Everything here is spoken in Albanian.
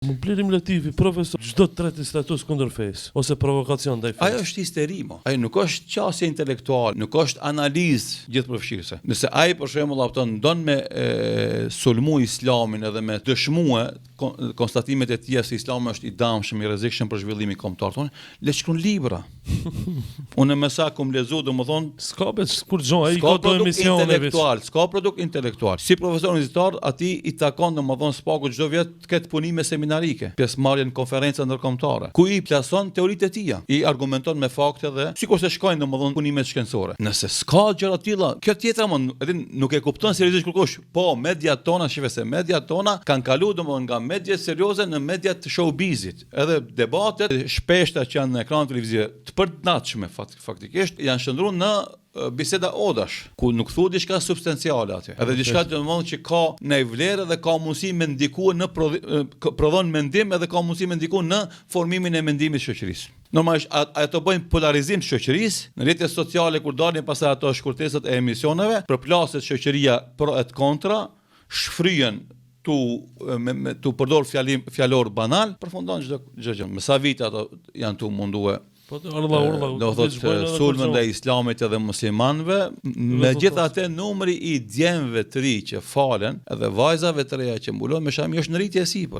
Më Blerim Latifi, profesor, çdo tret i status kundër fesë ose provokacion ndaj fesë. Ajo është histeri, mo. Ajo nuk është qasje intelektuale, nuk është analizë gjithëpërfshirëse. Nëse ai për shembull ndon me sulmu Islamin edhe me dëshmue konstatimet e tij se Islami është i dëmshëm, i rrezikshëm për zhvillimin kombëtar tonë, le të shkruan libra. Unë më sa kum lezu, domethënë, s'ka kur gjon, ai ka do emisione intelektual, s'ka produkt intelektual. Si profesor universitar, atij i takon domethënë spaku çdo vit të ketë punime seminarike, pjesëmarrje në konferenca ndërkombëtare, ku i plason teoritë e tija, i argumenton me fakte dhe sikur se shkojnë domethënë punime shkencore. Nëse s'ka gjëra të tilla, kjo tjetra nuk e kupton seriozisht kërkosh. Po, mediat tona, shifese, mediat tona kanë kaluar domethënë nga media serioze në media të showbizit. Edhe debatet shpeshta që janë në ekran televiziv të përditshme faktikisht janë shndruar në biseda odash, ku nuk thuhet diçka substanciale aty. Edhe diçka domosdoshmë që ka në vlerë dhe ka mundësi me ndikuar në prodhon mendim edhe ka mundësi me ndikuar në formimin e mendimit të shoqërisë. Normalisht ato bëjnë polarizim të shoqërisë, në rrjetet sociale kur dalin pastaj ato shkurtesat e emisioneve, përplaset shoqëria pro et kontra, shfryen tu përdor fjalor banal, përfundon çdo gjë. Me sa vite ato janë tu mundue. Po do thotë sulme ndaj Islamit edhe muslimanëve, megjithatë numri i djemve të ri që falen edhe vajzave të reja që mbulohen me shami është në rritje sipër.